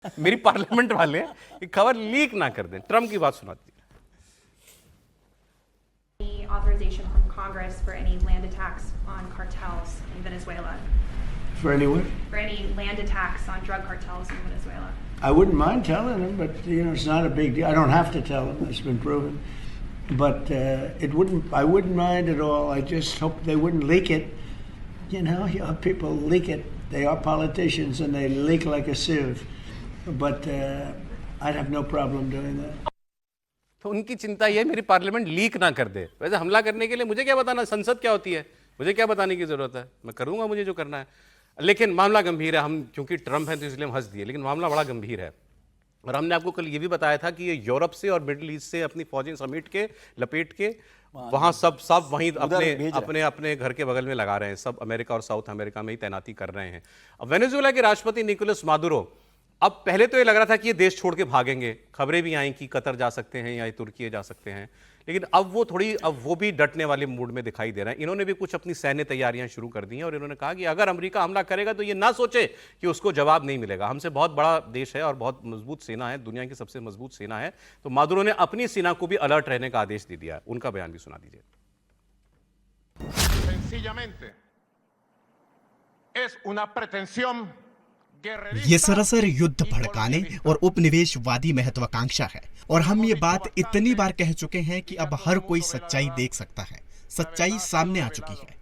मेरी पार्लियामेंट वाले ये खबर लीक ना कर दें। ट्रम्प की बात सुनाती है। Any authorization from Congress for any land attacks on cartels in Venezuela? For anyone? For any land attacks on drug cartels in Venezuela? I wouldn't mind telling them, but it's not a big deal. I don't have to tell them; it's been proven. But I wouldn't mind at all. I just hope they wouldn't leak it. People leak it. They are politicians and they leak like a sieve. But I'd have no problem doing that. तो उनकी चिंता ये मेरी parliament leak ना कर दे। वैसे हमला करने के लिए मुझे क्या बताना, संसद क्या होती है, मुझे क्या बताने की जरूरत है, मैं करूंगा मुझे जो करना है। लेकिन मामला गंभीर है। हम क्योंकि ट्रम्प है तो इसलिए हम हंस दिए, लेकिन मामला बड़ा गंभीर है। और हमने आपको कल ये भी बताया था कि ये यूरोप से और मिडिल ईस्ट से अपनी फौजें समेट के लपेट के वहां सब वहीं अपने अपने घर के बगल में लगा रहे हैं। सब अमेरिका और साउथ अमेरिका में ही तैनाती कर रहे हैं। अब वेनेजुएला के राष्ट्रपति निकोलस मादुरो, अब पहले तो ये लग रहा था कि ये देश छोड़ के भागेंगे, खबरें भी आई कि कतर जा सकते हैं या तुर्की जा सकते हैं, लेकिन अब वो भी डटने वाले मूड में दिखाई दे रहे हैं। इन्होंने भी कुछ अपनी सैन्य तैयारियां शुरू कर दी हैं और इन्होंने कहा कि अगर अमेरिका हमला करेगा तो ये ना सोचे कि उसको जवाब नहीं मिलेगा। हमसे बहुत बड़ा देश है और बहुत मजबूत सेना है, दुनिया की सबसे मजबूत सेना है। तो मादुरो ने अपनी सेना को भी अलर्ट रहने का आदेश दे दिया है। उनका बयान भी सुना दीजिए। Sencillamente es una pretensión ये सरासर युद्ध भड़काने और उपनिवेशवादी महत्वाकांक्षा है। और हम ये बात इतनी बार कह चुके हैं कि अब हर कोई सच्चाई देख सकता है। सच्चाई सामने आ चुकी है।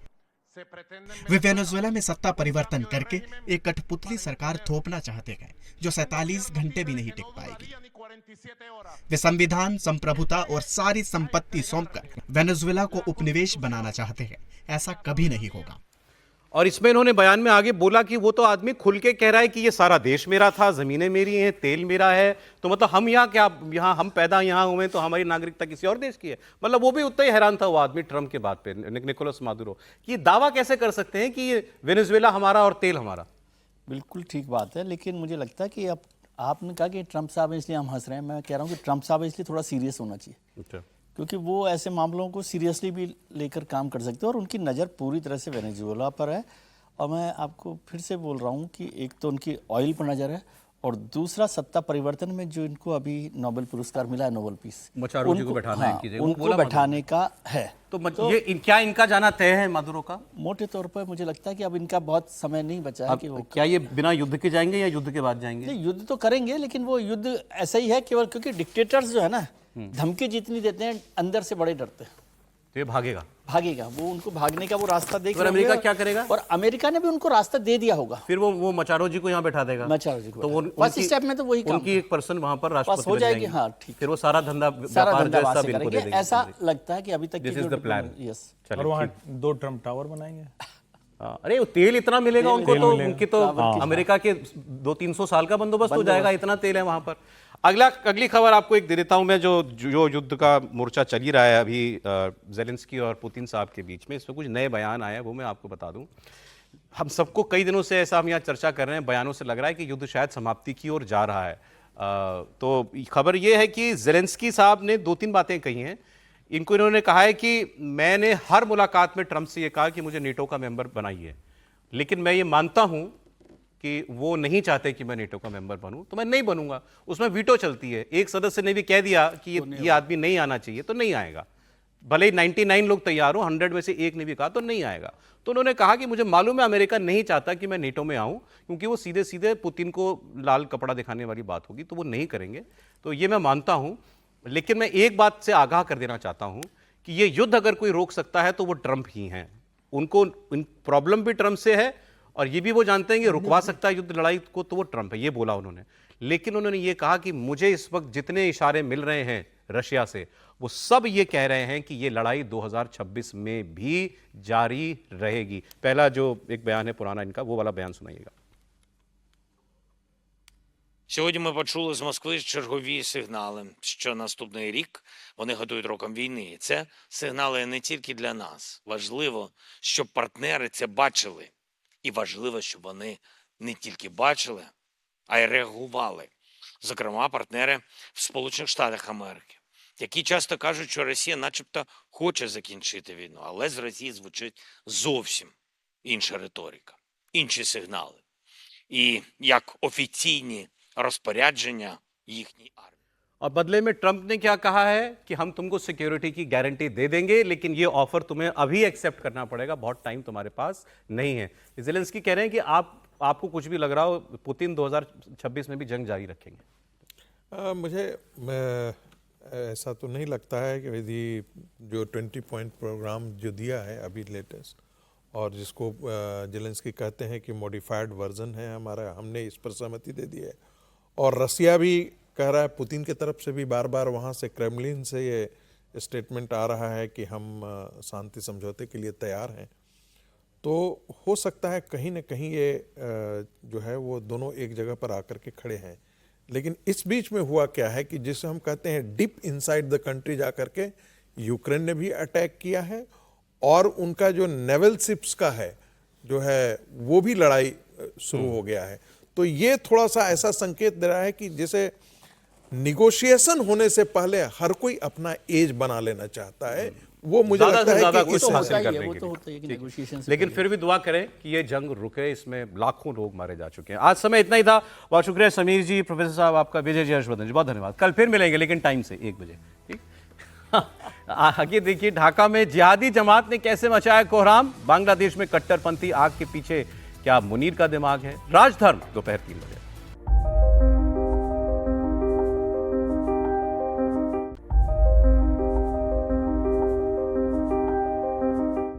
वे वेनेजुएला में सत्ता परिवर्तन करके एक कठपुतली सरकार थोपना चाहते हैं जो 47 घंटे भी नहीं टिक पाएगी। वे संविधान, संप्रभुता और सारी संपत्ति सौंपकर वेनेजुएला को उपनिवेश बनाना चाहते हैं। ऐसा कभी नहीं होगा। और इसमें इन्होंने बयान में आगे बोला कि वो तो आदमी खुल के कह रहा है कि ये सारा देश मेरा था, जमीनें मेरी हैं, तेल मेरा है, तो मतलब हम यहाँ हम पैदा यहाँ हुए तो हमारी नागरिकता किसी और देश की है। मतलब वो भी उतना ही हैरान था वो आदमी ट्रम्प के बात पे, निकोलस मादुरो, कि दावा कैसे कर सकते हैं कि ये वेनेजुएला हमारा और तेल हमारा। बिल्कुल ठीक बात है, लेकिन मुझे लगता है कि अब आपने कहा कि ट्रम्प साहब हैं इसलिए हम हंस रहे हैं। मैं कह रहा हूँ कि ट्रम्प साहब इसलिए थोड़ा सीरियस होना चाहिए, क्योंकि वो ऐसे मामलों को सीरियसली भी लेकर काम कर सकते हैं और उनकी नज़र पूरी तरह से वेनेजुएला पर है। और मैं आपको फिर से बोल रहा हूँ कि एक तो उनकी ऑयल पर नज़र है और दूसरा सत्ता परिवर्तन में जो इनको अभी नोबेल पुरस्कार मिला है, नोबेल पीस, उनको बैठाना है इनकी जगह, उनको बैठाने का है। तो ये क्या इनका जाना तय है मादुरो का? मोटे तौर पर मुझे लगता है कि अब इनका बहुत समय नहीं बचा है कि वो क्या ये बिना युद्ध के जाएंगे या युद्ध के बाद जाएंगे? युद्ध तो करेंगे, लेकिन वो युद्ध ऐसा ही है केवल, क्योंकि डिक्टेटर्स जो है ना धमकी जितनी देते हैं अंदर से बड़े डरते हैं। तो ये भागेगा, वो उनको भागने का वो रास्ता देख रहे हैं। अमेरिका क्या करेगा? और अमेरिका ने भी उनको रास्ता दे दिया होगा। फिर वो मचारो जी को यहाँ बैठा देगा। मचारो जी को तो वो फर्स्ट स्टेप में तो वही काम, उनकी एक पर्सन वहां पर राष्ट्रपति हो जाएगी। हाँ ठीक, फिर वो सारा धंधा करेंगे। ऐसा लगता है कि अभी तक this is the plan. Yes, और वहाँ 2 ट्रम्प टावर बनाएंगे। अरे तेल इतना मिलेगा उनको, तो उनकी तो अमेरिका के 200-300 साल का बंदोबस्त हो जाएगा, इतना तेल है वहां पर। अगली खबर आपको एक दे देता हूं मैं, जो युद्ध का मोर्चा चल ही रहा है अभी ज़ेलेंस्की और पुतिन साहब के बीच में। इसमें कुछ नए बयान आए हैं, वो मैं आपको बता दूं। हम सबको कई दिनों से ऐसा हम यहाँ चर्चा कर रहे हैं, बयानों से लग रहा है कि युद्ध शायद समाप्ति की ओर जा रहा है। तो खबर ये है कि ज़ेलेंस्की साहब ने 2-3 बातें कही हैं। इन्होंने कहा है कि मैंने हर मुलाकात में ट्रम्प से ये कहा कि मुझे नेटो का मेंबर बनाइए, लेकिन मैं ये मानता हूं कि वो नहीं चाहते कि मैं नेटो का मेंबर बनूं, तो मैं नहीं बनूंगा। उसमें वीटो चलती है। एक सदस्य ने भी कह दिया कि ये आदमी नहीं आना चाहिए तो नहीं आएगा, भले ही 99 लोग तैयार हो, 100 में से एक ने भी कहा तो नहीं आएगा। तो उन्होंने कहा कि मुझे मालूम है अमेरिका नहीं चाहता कि मैं नेटो में आऊं, क्योंकि वो सीधे सीधे पुतिन को लाल कपड़ा दिखाने वाली बात होगी, तो वो नहीं करेंगे। तो ये मैं मानता हूं, लेकिन मैं एक बात से आगाह कर देना चाहता हूं कि ये युद्ध अगर कोई रोक सकता है तो वो ट्रम्प ही हैं। उनको प्रॉब्लम भी ट्रम्प से है और ये भी वो जानते हैं कि रुकवा सकता है युद्ध लड़ाई को, तो वो ट्रम्प है, ये बोला उन्होंने। लेकिन उन्होंने ये कहा कि मुझे इस वक्त जितने इशारे मिल रहे हैं रशिया से, वो सब ये कह रहे हैं कि ये लड़ाई 2026 में भी जारी रहेगी। पहला जो एक बयान है पुराना इनका, वो वाला बयान सुनाइएगा। Сьогодні ми почули з Москви чергові сигнали, що наступний рік вони готують роком війни. І це сигнали не тільки для нас. Важливо, щоб партнери це бачили. І важливо, щоб вони не тільки бачили, а й реагували. Зокрема, партнери в Сполучених Штатах Америки, які часто кажуть, що Росія начебто хоче закінчити війну, але з Росії звучить зовсім інша риторика, інші сигнали. І як офіційні розпорядження їхній армії. और बदले में ट्रंप ने क्या कहा है कि हम तुमको सिक्योरिटी की गारंटी दे देंगे, लेकिन ये ऑफर तुम्हें अभी एक्सेप्ट करना पड़ेगा, बहुत टाइम तुम्हारे पास नहीं है। ज़ेलेंस्की कह रहे हैं कि आपको कुछ भी लग रहा हो, पुतिन 2026 में भी जंग जारी रखेंगे। मुझे ऐसा तो नहीं लगता है कि यदि जो 20 पॉइंट प्रोग्राम जो दिया है अभी लेटेस्ट, और जिसको ज़ेलेंस्की कहते हैं कि मॉडिफाइड वर्जन है हमारा, हमने इस पर सहमति दे दी है। और रसिया भी कह रहा है, पुतिन की तरफ से भी बार बार वहाँ से क्रेमलिन से ये स्टेटमेंट आ रहा है कि हम शांति समझौते के लिए तैयार हैं। तो हो सकता है कहीं न कहीं ये जो है वो दोनों एक जगह पर आकर के खड़े हैं। लेकिन इस बीच में हुआ क्या है कि जिसे हम कहते हैं डिप इनसाइड द कंट्री जा कर के यूक्रेन ने भी अटैक किया है, और उनका जो नेवल शिप्स का है जो है वो भी लड़ाई शुरू हो गया है। तो ये थोड़ा सा ऐसा संकेत दे रहा है कि जैसे निगोशिएशन होने से पहले हर कोई अपना एज बना लेना चाहता है। वो मुझे ज्यादा लगता से ज्यादा है कि कुछ इस हासिल होता ही है, करने वो के तो लिए। होता ही है कि ठीक। negotiation से लेकिन पहले। फिर भी दुआ करें कि ये जंग रुके, इसमें लाखों लोग मारे जा चुके हैं। आज समय इतना ही था। बहुत शुक्रिया समीर जी, प्रोफेसर साहब आपका, विजय जी, हर्षवर्धन जी, बहुत धन्यवाद। कल फिर मिलेंगे, लेकिन टाइम से 1 बजे। ठीक। आगे देखिए, ढाका में जिहादी जमात ने कैसे मचाया कोहराम। बांग्लादेश में कट्टरपंथी आग के पीछे क्या मुनीर का दिमाग है। राजधर्म दोपहर 3 बजे।